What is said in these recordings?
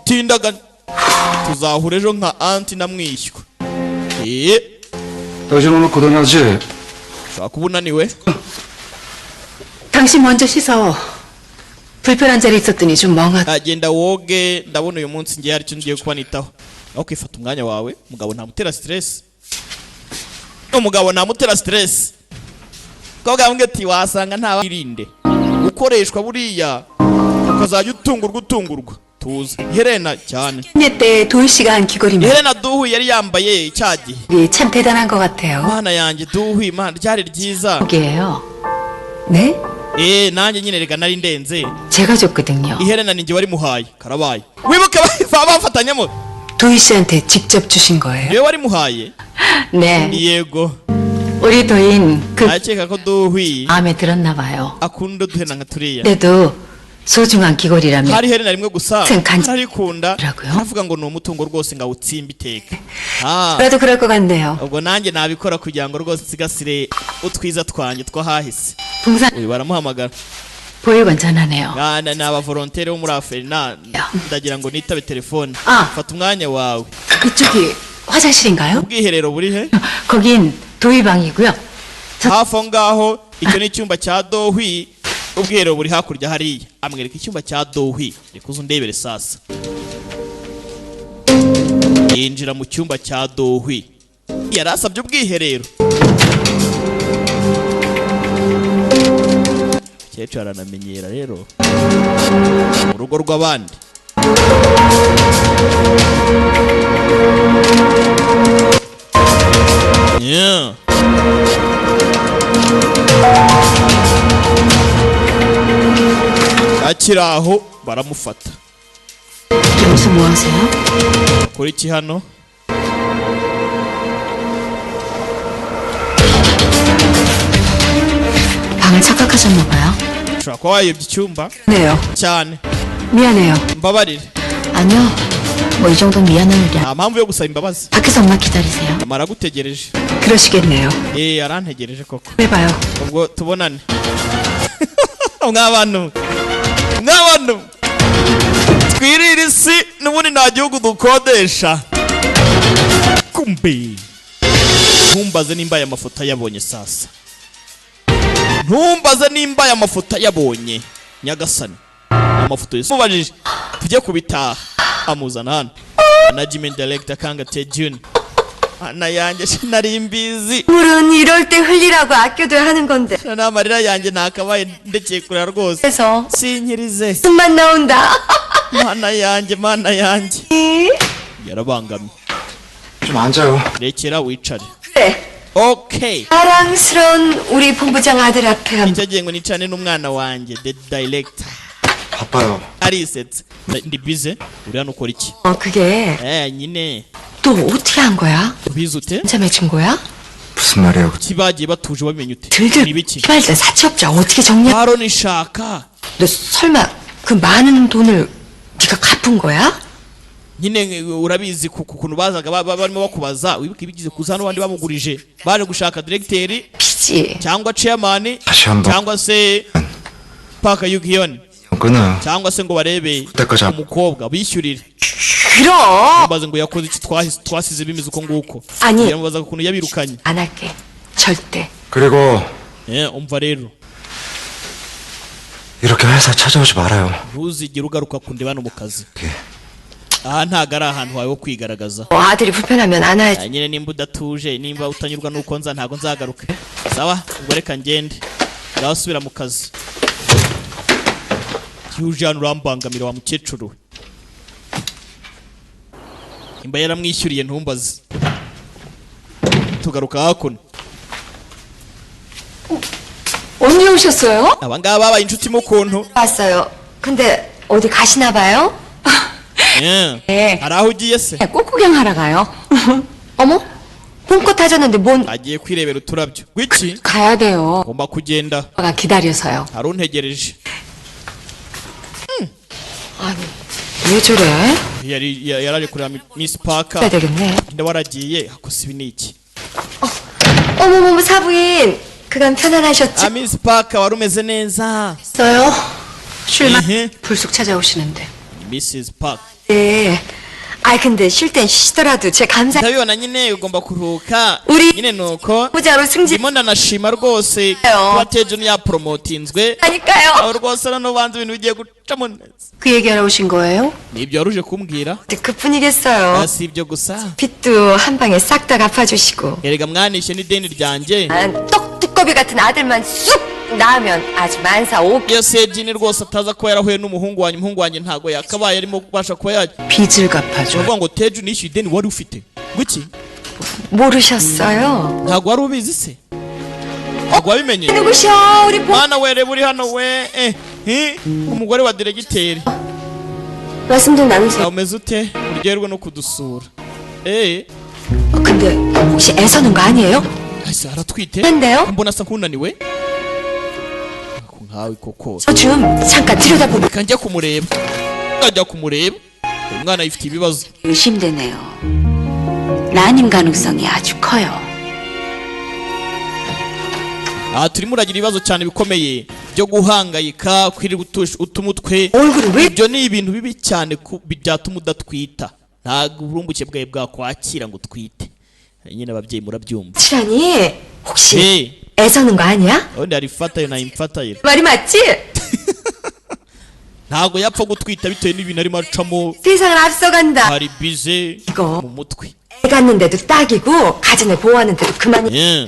tindaga tuzahura ejo nka anti namwishywa. 당신 오늘 고단하지? ushobora kuba unaniwe. 당신 먼저 씻어. 불편한 자리 있었더니 좀 멍하다. agenda woge, ndabona uyu munsi ngiye hari icyo ngiye kuba nitaho. aho kwifata umwanya wawe, umugabo ntamutera stress. umugabo ntamutera stress. Koga ambwe ati wasanga nta wirinde. Ukoreshwa buriya ukazajya utungurwa. tuza. Helena cyane. 때 도희 씨가 한 귀걸이면 Helena duhu yari yambaye icyagihe. 이게 참 대단한 것 같아요. Mana yanjye duhu imana ryari ryiza. 이게요. 네? nanjye nyine rega nari ndenze. 제가 줬거든요. 이 Helena ninjye wari muhaye. karabaye. wibuke bafatanyamo. 도희 씨한테 직접 주신 거예요? yewe wari muhaye. 네. yego. 우리 도인 그 akeka ko duhu 마음에 들었나 봐요. akunda duhena nka turiya. 그래도 소중한 귀걸이라면 hari Helena rimwe gusa 생간- arikunda. 라고요? avuga ngo ni umutungo rwose nga utsimba iteka. 그래도 그럴 것 같네요. ubwo nanjye nabikora kugira ngo rwose nsigasire utwiza twanjye twahahise. 봉산 uyu baramuhamagara. 보육원 전화네요. ni abavolontere bo muri Aferina. ndagira ngo nitabe telefone. 아. fata umwanya wawe. 그쪽이 화장실인가요? ubwiherero buri he? 거긴 도희 방이고요. hafi aho ngaho icyo ni icyumba cya Dohwi. ubwiherero buri hakurya hariya. amwereka icyumba cya Dohwi. reka uze undebere sasa. yinjira mu cyumba cya Dohwi. yari asabye ubwiherero. umukecuru aranamenyera rero mu rugo rw'abandi. Yeah. akiri aho baramufata. 여기서 뭐 하세요? kora iki hano? 방을 착각하셨나 봐요. ushobora kuba wayobye icyumba 네요. cyane. 미안해요. mbabarire. 아니요. 뭐 이 정도 미안할 일이 nta mpamvu yo gusaba imbabazi. 밖에서 엄마 기다리세요. amara agutegereje. 그러시겠네요. arantegereje koko. 해봐요. ubwo tubonane. mw'abantu twirire isi n'ubundi nta gihugu dukodesha. kumbe ntumbaze nimba aya mafoto yabonye sasa. ntumbaze nimba aya mafoto yabonye nyagasani. amafoto yisubajije tujye kubitaha. amuzana hano management director Kanga Taejun. ana yanjye sinari mbizi. 물은 이럴 때 흘리라고 아껴둬야 하는 건데. n'amarira yanjye nakabaye ndekeye kurira rwose. 그래서 sinkirize. 숨만 나온다. mana yanjye yarabangamye. 좀 앉아요. rekera wicare. 그래. okay. 사랑스러운 우리 본부장 아들 앞에 한 icyo gihe ngo nicane n'umwana wanjye the director. 바빠요. arisetse. ndi bize. uri hano ukora iki? 그게 nyine 또 어떻게 한 거야? ubizi ute? 혼자 맺힌 거야? 무슨 말이에요? kibagiye batuje bamenye ute? 들들 ni biki? 말들 사채업자 어떻게 정리해? 바로 nishaka. 너 설마 그 많은 돈을 네가 갚은 거야? nyine urabizi kuntu bazaga barimo bakubaza wibuka ibigize kuza n'abandi bamugurije baje gushaka directeur 피지. cyangwa chairman 다시 한번 cyangwa se Park Yukion 끊어요. cyangwa se ngo barebe 그때까지 umukobwa bishyurire. 그럼 baze ngo yakoze iki twasize bimeze uko nguko. 아니. baza kuntu yabirukanye. 안 할게. 절대. 그리고 umva rero 이렇게 회사 찾아오지 말아요. ntuzigere ugaruka kundeba no mu kazi. 예. aha ntago ari ahantu hawe ho kwigaragaza. 아들이 불편하면 안 하지. nyine nimba udatuje nimba utanyurwa nuko nza ntago nzagaruka. sawa ubwo reka ngende ngaho subira mu kazi. Yujana urambangamira wa mukecuru. imba yaramwishyuriye ntumbaze. tugaruka hakuno. 언제 오셨어요? abangaba babaye inshuti mu kuntu. 왔어요. 근데 어디 가시나 봐요? hari aho ugiye se? 꽃 구경하러 가요. 어머? 봄꽃 타졌는데 뭔 agiye kwirebera uturabyo. gwiki? 가야 돼요. ngomba kugenda. 오빠가 기다려서요. hari untegereje. 아니, 왜 저래? yaraje kureba Miss Parker. 해야 되겠네. nda waragiye hakosa ibi niki? 어머머머 사부인 그간 편안하셨죠? 아 미스 파커 wari umeze neza. 있어요. 쉴만 에헤. 불쑥 찾아오시는데. Mrs. Park. 네. 아 근데 쉴 땐 쉬시더라도 제 감사. ndabibona nyine ugomba kuruhuka Uri- nyine nuko 부자로 승진. ndimo ndanashima rwose Ayo. kuba Teju yapromotinzwe 하니까요. aho rwose no banza ibintu bigiye gucamo neza. 그 얘기하러 오신 거예요? nibyo waruje kumbwira. 그뿐이겠어요. si ibyo gusa 빚도 한 방에 싹 다 갚아주시고. erega mwanishe n'ideni ryanjye. 똑두꺼비 같은 아들만 쑥 낳으면 아주 만사 오. iyo Sejini rwose ataza kuba yarahuye n'umuhungu wanjye umuhungu wanjye ntago yakabaye arimo kubasha kuba 빚을 갚아줘. yavuga ngo Teju nishyuye ideni wari ufite guki 모르셨어요? ntago wari ubizi se ntago wabimenye 누구셔 우리 보. mwana we reba uri hano we umugore wa diregiteri 말씀 좀 나누세요. umeze ute uryoherwe no kudusura 근데 혹시 애 서는 거 아니에요? ese aratwite 근데요? mbona asa nk'unaniwe nkawe koko 저 좀 잠깐 들여다보고. reka njya kumureba ngajya kumureba uyu mwana yifite ibibazo 의심되네요. 난임 가능성이 아주 커요. aha turimo uragira ibibazo cyane bikomeye byo guhangayika kwirirwa utumutwe 얼굴이 왜 ibyo ni ibintu bibi cyane byatuma udatwita ntabwo uburumbuke bwawe bwakwakira ngo utwite nyine ababyeyi murabyumva 칠하니 혹시 애 애 서는 거 아니야? ubundi hari ifatayo na imfatayo 말이 맞지? ntabwo yapfa gutwita bitewe n'ibintu arimo acamo 세상을 앞서간다. hari bize 이거 mu mutwe 애 갖는데도 딱이고 가정을 보호하는데도 그만이.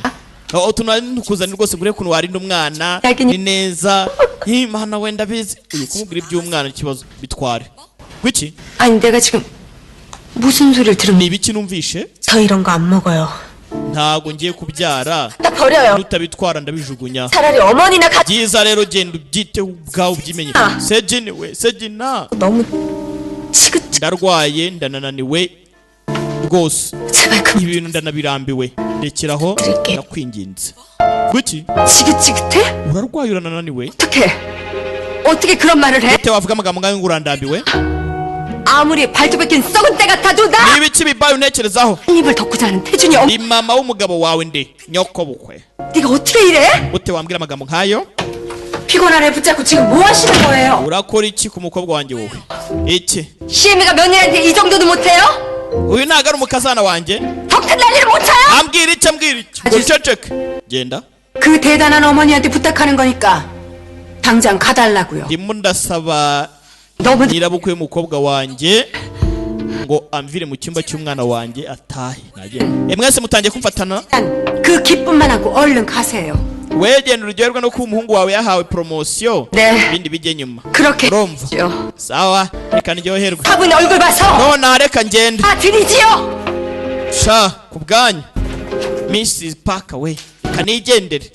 tunakuzanira rwose ngo urebe ukuntu warinda umwana Yagiye- ni neza mana wenda bizi uyu kumubwira iby'umwana ikibazo bitware gwiki 아니 내가 지금 무슨 소리를 들은 ni ibiki numvishe 저 이런 거 안 먹어요. ntabwo ngiye kubyara 나 버려요. nutabitwara ndabijugunya 차라리 어머니나 가. byiza rero genda ubyiteho ubwawe ubyimenye Sejini we Sejina 너무 지긋지. ndarwaye ndanananiwe rwose 제발 그 ibintu ndanabirambiwe rekeraho 그럴게. ndakwinginze gwiki 지긋지긋해? urarwaye uranananiwe 어떻게 그런 말을 해? ute wavuga amagambo ngayo ngo urandambiwe 아무리 발톱 벗긴 썩은 때 같아도 나! ni ibiki bibaye untekerezaho 한 입을 덮고 자는 태준이 ni mama w'umugabo wawe ndi nyoko bukwe 네가 어떻게 이래? ute wambwira amagambo nk'ayo 피곤한 애 붙잡고 지금 뭐 하시는 거예요? urakora iki ku mukobwa wanjye wowe iki 시애미가 며느리한테 이 정도도 못해요? uyu ntago ari umukazana wanjye 더 큰 난리를 못 쳐요? ambwira iki ambwira iki uceceke genda 그 대단한 어머니한테 부탁하는 거니까 당장 가달라고요. ndimo ndasaba 너무 nyirabukwe w'umukobwa wanjye ngo amvire mu cyumba cy'umwana wanjye atahe nagenda mwese mutangiye kumfatana 그 기쁨만 하고 얼른 가세요. wegenda uryoherwa no kuba umuhungu wawe yahawe poromosiyo 네. ibindi bijye nyuma 그렇게 urumva 했죠. sawa reka ndyoherwe 화분 얼굴 봐서 nonaha reka ngende 다 드리지요? sha ku bwanyu Mrs. Parker we kanigendere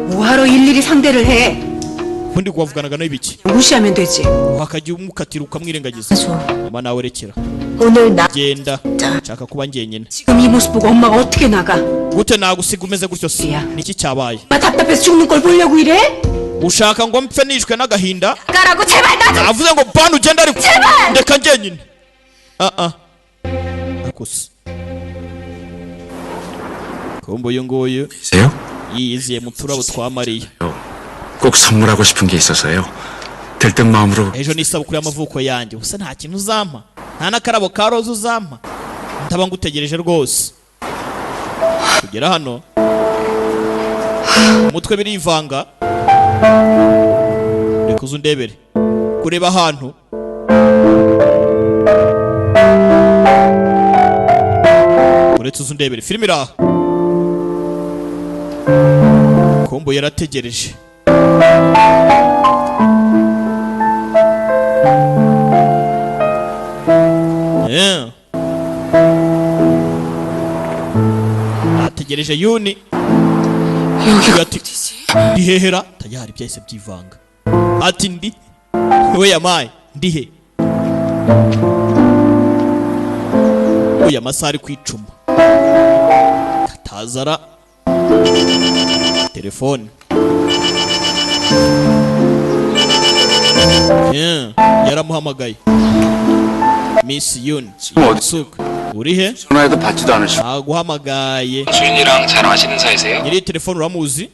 뭐하러 일일이 상대를 해? ubundi wavuganaga n'ibiki 무시하면 되지. wakajya umukatira ukamwirengagiza 저 mama nawe rekera 오늘 나 genda nshaka kuba njyenyine 지금 이 모습 보고 엄마가 어떻게 나가? gute nagusiga umeze gutyo se 야. niki cyabaye 엄마 답답해서 죽는 걸 보려고 이래? ushaka ngo mpfe nishwe n'agahinda 가라고 제발 나 좀. avuze ngo bana ugenda ariko ndeka njyenyine akose kumbe uyu nguyu 계세요? yiyiziye mu turabo twa Mariya 꼭 선물하고 싶은 게 있어서요. 들뜬 마음으로 ejo ni isabukuru y'amavuko yanjye gusa nta kintu uzampa nta n'akarabo ka roza uzampa ndaba ngutegereje rwose kugera hano umutwe birivanga reka uze undebere kureba ahantu uretse uze undebere filime iri aha kombo yarategereje ategereje Yuni 여기가 ati ndihehera tayari byahise byivanga ati ndi we yamaye ndihe uyu amasaha ari kwicuma katazara telefone yaramuhamagaye Miss Yun Suka urihe? 전화해도 받지도 않으시고. 아구hamagaye. 주인이랑 잘 아시는 사이세요? nyiri telefone uramuzi?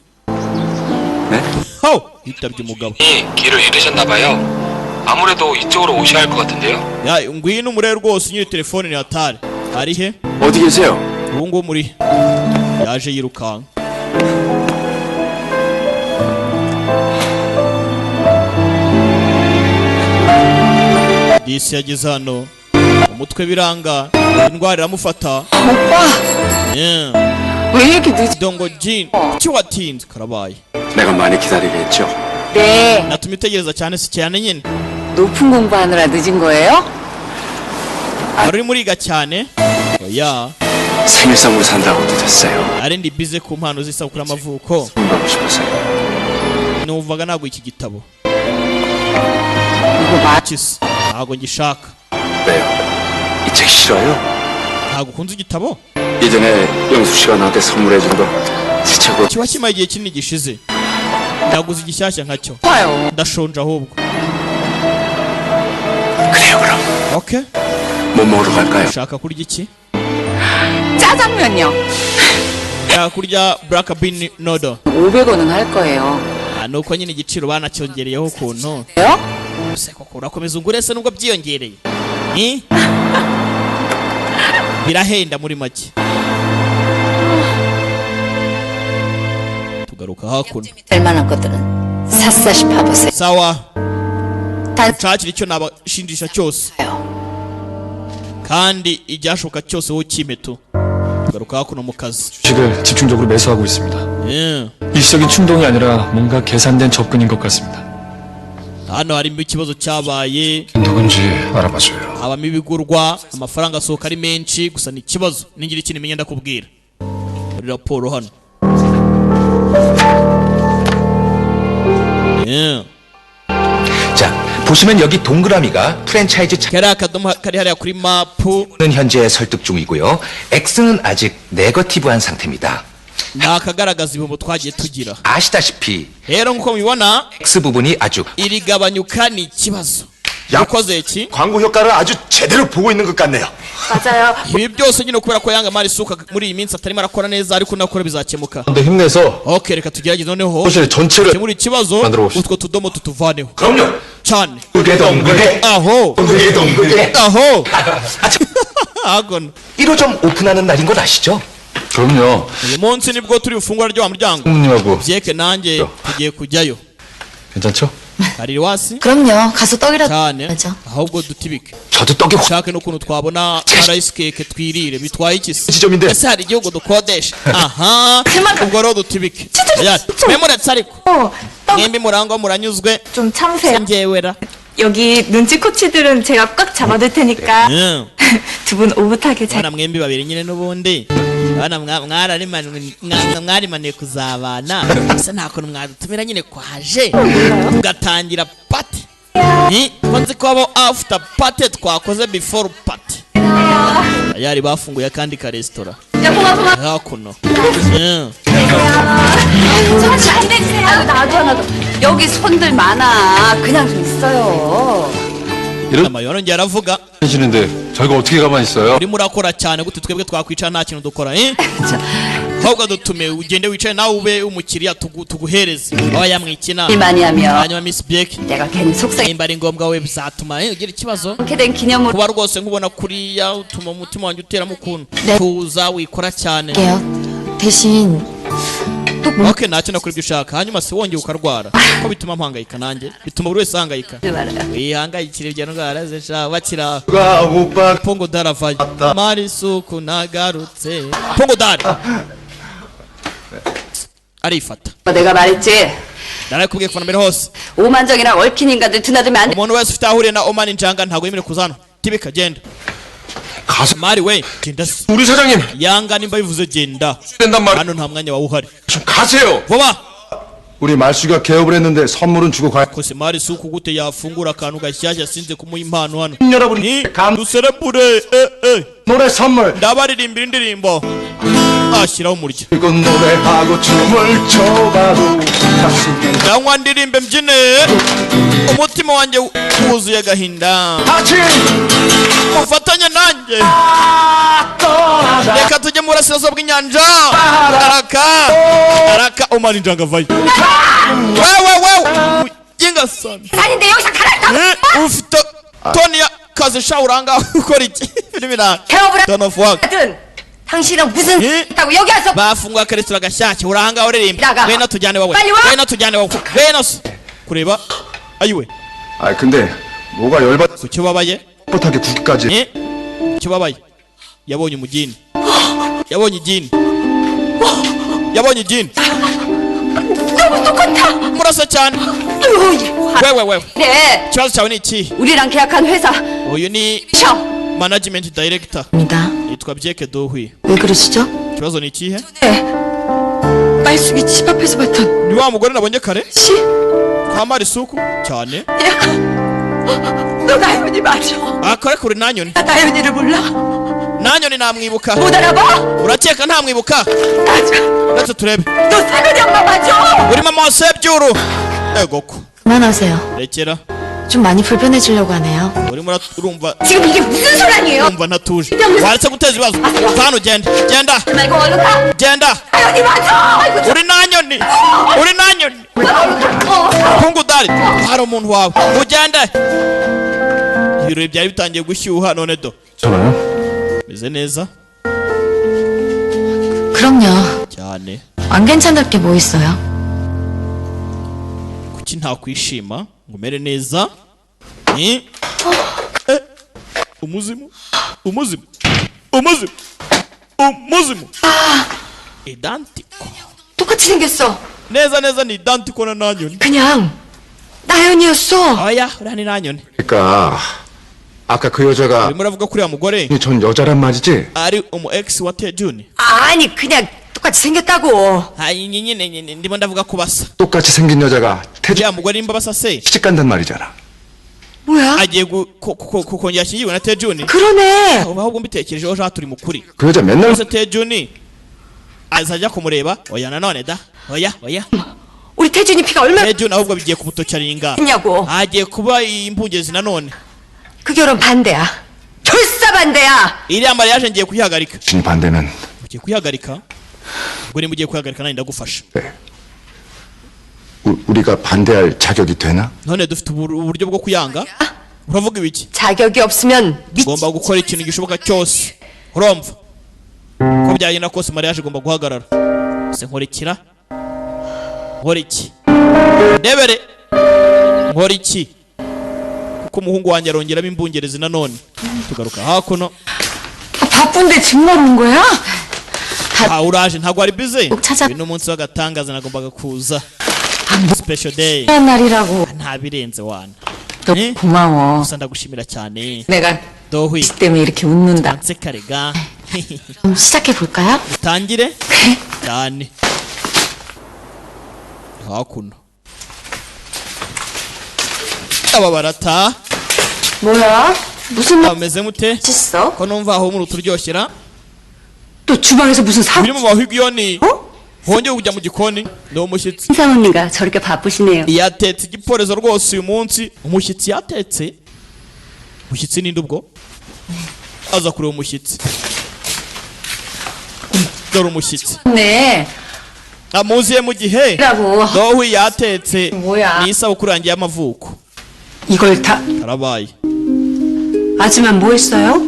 네? 하우! yitabye umugabo. 길을 잃으셨나봐요. 아무래도 이쪽으로 오셔야 할 것 같은데요? 야 ngwino umurebe rwose nyiri telefone ni hatari. arihe? 어디 계세요? ubu ngubu muri yaje yirukanka. disi yageze hano umutwe biranga indwara iramufata. 오빠, Yeah. 왜 이렇게 늦어? dongo jin kuki watinze karabaye. 내가 많이 기다리게 했죠. 네, natumye utegereza cyane si cyane nyine 높은 공부하느라 늦은 거예요? wari uri muriga cyane. oya 생일 선물 산다고 늦었어요. ari ndi bize ku mpano z'isabukuru y'amavuko. 공부하고 싶어서요. numvaga ntabwo iki gitabo 이거 맞? kisi ntabwo ngishaka. 왜요? 이 책 싫어요? ntabwo ukunze igitabo? 예전에 영숙 씨가 나한테 선물해준 거 새 책으로 kiba kimaye igihe kinini gishize. naguze igishyashya nkacyo. 봐요. ndashonje ahubwo. 그래요 그럼. okay 뭐 먹으러 갈까요? ushaka kurya iki? 짜장면요. ushaka kurya black bean noodle. 500원은 할 거예요. nuko nyine igiciro banacyongereyeho ukuntu. 돼요? ese koko urakomeza ungure se nubwo byiyongereye? birahenda muri make. tugaruka hakuno. 될 만한 것들은 샅샅이 파보세요. sawa 단 nshakira icyo nabashinjisha cyose kandi ibyashoboka cyose wowe ukimeto. tugaruka hakuno mu kazi. 주식을 집중적으로 매수하고 있습니다. 일시적인 충동이 아니라 뭔가 계산된 접근인 것 같습니다. hano harimo ikibazo cyabaye. 누군지 알아봐줘요. habamo ibigurwa amafaranga asohoka ari menshi gusa ni ikibazo. ningira ikintu imenya ndakubwira muri raporo hano. 자, 보시면 여기 동그라미가 프랜차이즈 kariya akadomo kari hariya kuri mapu 차는 현재 설득 중이고요. X는 아직 네거티브한 상태입니다. ni akagaragaza ibihombo twagiye tugira. 아시다시피 rero nk'uko mubibona X 부분이 아주 iri gabanyuka ni ikibazo. 야. ukoze iki? 광고 효과를 아주 제대로 보고 있는 것 같네요. 맞아요. ibi byose nyine kubera ko yanga mari suka muri iyi minsi atarimo arakora neza ariko nakora bizakemuka. 근데 힘내서 okay reka tugerageze noneho 사실 전체를 muri ikibazo 만들어 봅시다. utwo tudomo tutuvaneho 그럼요. cyane. 동그게 동그게 aho 동그게 aho hagono 1호점 오픈하는 날인 걸 아시죠? 그럼요. uyu munsi nibwo turi bufungura ryo muryango. 부모님하고 byeke nanjye tugiye kujyayo. 괜찮죠? kaririwasi 그럼요. 가서 떡이라도 cyane 먹어야죠. ahubwo dutibike 저도 떡이 ushake n'ukuntu twabona rice cake twirire bitwaye iki se? 지점인데 ese hari igihugu dukodesha? aha ubwo rero dutibike. memuretse ariko mwembi murangwa muranyuzwe 좀 참으세요. njyewera. 여기 눈치 코치들은 제가 꽉 잡아둘 테니까 두 분 오붓하게 잘. bana mwembi babiri nyine n'ubundi bana mwarimaniye kuzabana ese nta kuntu mwadutumira nyine kwaje tugatangira pati. nzi ko abo after party twakoze before party. yari bafunguye akandi ka resitora hakuno. 잘 되세요. 나도. 여기 손들 많아. 그냥 좀 있어요. yongera aravuga 하시는데 저희가 어떻게 가만히 있어요? urimo urakora cyane gute twebwe twakwicara nta kintu dukora. ahubwo dutume ugende wicaye nawe ube umukiriya tuguhereze aho yamwikina. 일 많이 하면 hanyuma Miss Beck 내가 괜히 속상해. nimba ari ngombwa we bizatuma ugira ikibazo. 이렇게 된 기념으로 kuba rwose nkubona kuriya utuma umutima wanjye uteramo ukuntu tuza wikora cyane. 할게요. 대신 okay ntacyo nakora ibyo ushaka hanyuma se wongeye ukarwara ko bituma mpangayika nanjye bituma buri wese ahangayika. 말아요. wihangayikira ibyo ndwara zisha bakira. 누가 오빠 pongo daravaye mari suku nagarutse pongo dari arifata. 내가 말했지. narakubwiye kuva mbere hose 오만정이랑 얽힌 인간들 드나들면 안 돼. umuntu wese ufite ahuriye na Oman Njanga ntabwo yemerewe kuzana tibika genda. 가서 mari we genda se. 우리 사장님 yanga nimba bivuze genda 된단 말. hano nta mwanya wawe uhari 좀 가세요. vuba. 우리 말수가 개업을 했는데 선물은 주고 가. kose mari suku gute yafungura akantu gashyashya sinze kumuha impano hano. 여러분 감 duserebure 노래 선물 ndabaririmbira indirimbo ashyiraho umurya 이건 노래하고 춤을 춰봐도 가슴이 nanywa ndirimbe mbyine umutima wanjye wuzuye agahinda 같이 mufatanye nanjye reka tujye mu burasirazuba bw'inyanja araka umana injanga vayo wewe ujinga sana 아닌데 여기서 가라. ufite toni ya kazi sha uranga ukora iki filimina 개업을 ton of work 하든 당신은 무슨 있다고 여기 와서 bafunguye akaresitora gashyashya uranga uririmba 나가. ngwino tujyane wowe 빨리 와. ngwino tujyane wowe ngwino se kureba ayiwe 아 근데 뭐가 열받 kuki ubabaye 뻣뻣하게 굳기까지 kuki ubabaye yabonye umugini yabonye igini yabonye igini 너무 똑같아. murasa cyane wewe 네, ikibazo cyawe ni iki 우리랑 계약한 회사 uyu ni 셔. management director 입니다. yitwa byeke dohwi 왜 그러시죠? ikibazo ni ikihe 말숙이 집 앞에서 봤던 ni wa mugore nabonye kare 씨? kwa marisuku cyane 너 나연이 맞아. akore kuri nanyoni 나 나연이를 몰라. nanyoni namwibuka 못 알아봐? urakeka ntamwibuka 맞아. ndetse turebe 너 세근이 엄마 맞아. uri mama wa sebyuru egoko 그만하세요. rekera 좀 많이 불편해지려고 하네요. urimo urumva 지금 이게 무슨 소란이에요? urumva ntatuje waretse guteza ibibazo vano genda genda 말고 얼른 가. genda 나연이 맞아. 아이고, uri nanyoni uri nanyoni kungudari hari umuntu wawe ugende ibirori byari bitangiye gushyuha none do 저요? meze neza 그럼요. cyane 안 괜찮을 게 뭐 있어요? kuki ntakwishima ngo umere neza umuzimu umuzimu umuzimu umuzimu identico 똑같이 생겼어. neza neza ni identico na nanyoni 그냥 나연이었어. oya uriya ni nanyoni 그러니까 아까 그 여자가 urimo uravuga kuri uriya mugore 전 여자란 말이지? ari umu ex wa tejuni 아니 그냥 똑같이 생겼다고. ayi nyine ndimo ndavuga ko basa 똑같이 생긴 여자가 태주 uriya mugore nimba basa se 시집 간단 말이잖아. 뭐야? agiye kongera ashyingiwe na tejuni 그러네. ahubwo mbitekerejeho ja turi mukuri 그 여자 맨날 gusa tejuni azajya kumureba oya nanone da oya 우리 태준이 피가 얼마나 tejuni ahubwo bigiye kumutocaringa 했냐고. agiye kuba impungezi nanone 그 결혼 반대야. 결사 반대야. iriya mariage ngiye kuyihagarika 진 반대는 ugiye kuyihagarika ubwo nimba ugiye kuyihagarika nanjye ndagufasha 네. 우리가 반대할 자격이 되나? none dufite uburyo bwo kuyanga uravuga ibiki 자격이 없으면 ugomba gukora ikintu gishoboka cyose urumva ko byagenda kose mariage igomba guhagarara se nkurikira nkora iki ndebere nkora iki kuko umuhungu wanjye arongeramo imbungerezi nanone tugaruka hakuno 바쁜데 정말 온 거야? uraje ntabwo wari bize 꼭 찾아- uyu ni umunsi w'agatangaza nagombaga kuza special day 한 날이라고. nta birenze wana 너 고마워. gusa ndagushimira cyane 내가 dohwi 때문에 이렇게 웃는다. nseka rega 그럼 시작해 볼까요? utangire cyane hakuno aba barata 뭐야? 무슨 말 bameze mute 있어? ko numva aho muri uturyoshera 또 주방에서 무슨 사? biri mu mahigiyoni hongeye kujya mu gikoni ni umushyitsi 사모님가 저렇게 바쁘시네요. yatetse igiporezo rwose uyu munsi umushyitsi yatetse umushyitsi ninde ubwo aza kureba umushyitsi dore umushyitsi 네. amuziye mu gihe 라고. dohwi yatetse 뭐야? ni isabukuru yanjye y'amavuko 이걸 다 karabaye 아줌마 뭐 했어요?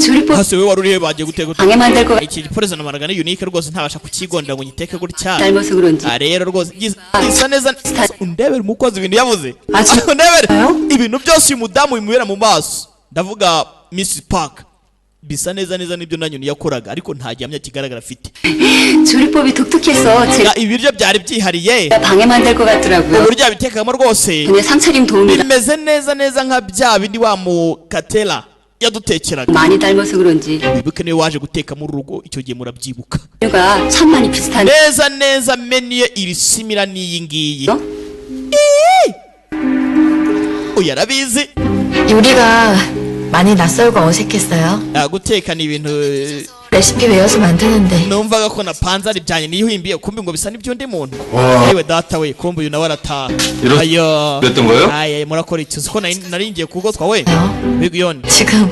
조리법 hasi we wari urihe bagiye guteka 방에 만들 거 iki giporezo namaraga ni unique rwose ntabasha kukigondera ngo nyiteke gutya 닮아서 그런지. rero rwose gisa neza undebere umukozi ibintu yavuze Ati- undebere ibintu byose uyu mudamu bimubera mu maso ndavuga Miss Park bisa neza nibyo nanyoni yakoraga ariko nta gihamya kigaragara afite 조리법이 독특해서 제가 ibiryo byari byihariye 방에 만들 것 같더라고요. uburyo yabitekagamo rwose 그냥 상차림 도우미가 bimeze neza nka bya bindi wa mu katera yadutekeraga 많이 닮아서 그런지 wibuke niwe waje guteka muri rugo icyo gihe murabyibuka 메뉴가 참 많이 비슷한. neza menu ye irisimira n'iyi ngiyi 어? uyu arabizi 요리가 많이 낯설고 어색했어요. guteka ni ibintu 레시피 외워서 만드는데 numvaga ko napanze ari ibyanjye niyihimbiye kumbi ngo bisa n'iby'undi muntu yewe data we kumbi uyu nawe arataha ayo 그랬던 거예요? aye murakora iki uzi ko nari ngiye kugotwa we bigiyoni 지금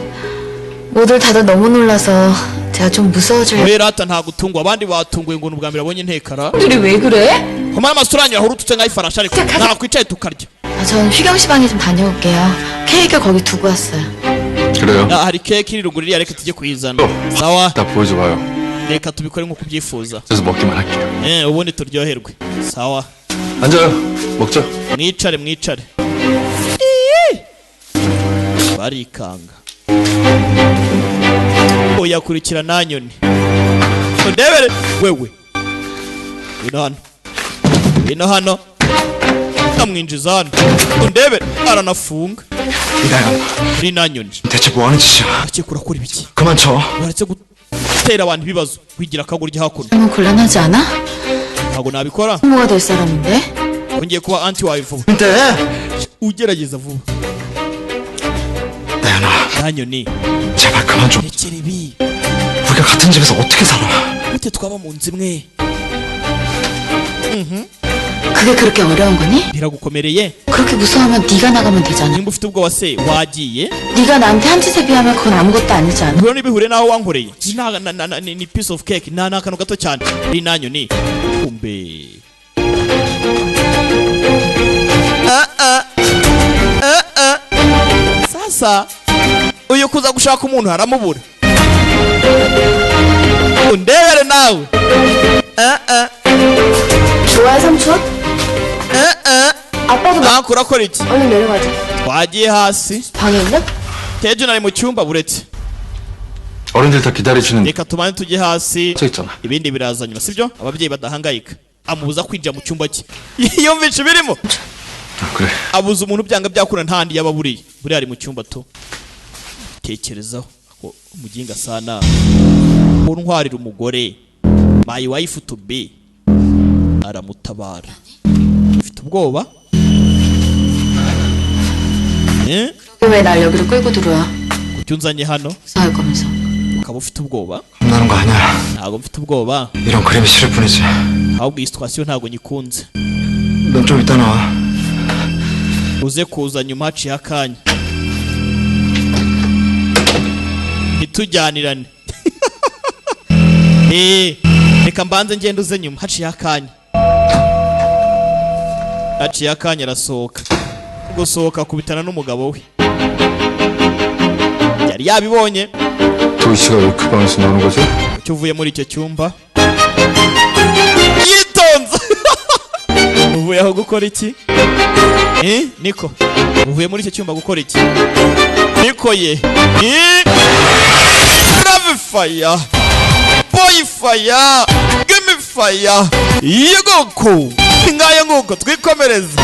모두 다들 너무 놀라서 제가 좀 무서워져요. we rata nta gutungwa abandi batunguye ngo ni ubwa mbere abonye intekara 들이 왜 그래? kumara amasura yanyu ahura ututse nk'ayifarashi ariko nakwicaye tukarya 전 휘경 씨 방에 좀 다녀올게요. 케이크 거기 두고 왔어요. 그래요? hari keke iri ruguru iriya reka tujye kuyizana sawa 나 보여줘봐요. reka tubikore nk'uko ubyifuza 그래서 먹기만 할게요. ubundi turyoherwe sawa 앉아요. 먹자. mwicare barikanga oyakurikira nanyoni ndebere wewe ino hano namwinjiza hano ndebere aranafunga uri nanyoni 대체 뭐 하는 짓이야? akeka urakora ibiki 그만 쳐. waretse gutera abantu ibibazo wigira akagurya hakuno 너무 곤란하지 않아? ntabwo nabikora 부모가 될 사람인데? ngiye kuba anti wawe vuba 근데 ugerageza vuba 나연아, nanyoni 제발 그만 좀. rekera ibi 우리가 같은 집에서 어떻게 살아? gute twaba mu nzu imwe 그게 그렇게 어려운 거니? biragukomereye 그렇게 무서워하면 네가 나가면 되잖아. nimba ufite ubwoba se wagiye 네가 나한테 한 짓에 비하면 그건 아무것도 아니지 않아? bihura n'ibihure naho wankoreye ni piece of cake ni akantu gato cyane uri nanyoni kumbe sasa uyu kuza gushaka umuntu haramubura undebere nawe 좋아요 삼촌? 아빠도 ntabwo urakora iki 얼른 내려가자. twagiye hasi 방에 있나? tejo ari mu cyumba buretse 어른들 다 기다리시는 reka tumane tujye hasi 저 있잖아. ibindi biraza nyuma sibyo ababyeyi badahangayika amubuza kwinjira mu cyumba cye yumvisha ibirimo 아, 그래. abuza umuntu byanga byakura ntandi yaba buriya ari mu cyumba to tekerezaho ko umuginga sana untwarira umugore my wife to be aramutabara ufite ubwoba 왜 날 여기로 끌고 들어와? kuki unzanye hano 이상할 거면서. ukaba ufite ubwoba 겁나는 거 아니야. ntabwo mfite ubwoba 이런 그림이 싫을 뿐이지. ahubwo iyi situation ntabwo nyikunze 넌 좀 이따 나와. uze kuza nyuma haciye akanya ntitujyanirane reka mbanze ngende uze nyuma haciye akanya arasohoka gusohoka kubitana n'umugabo we yari yabibonye 도희 씨가 왜 그 방에서 나오는 거죠? icyo uvuye muri icyo cyumba yitonze uvuye aho gukora iki niko uvuye muri icyo cyumba gukora iki niko ye love fire boy fire give me fire yego ko ngaye nguko twikomereza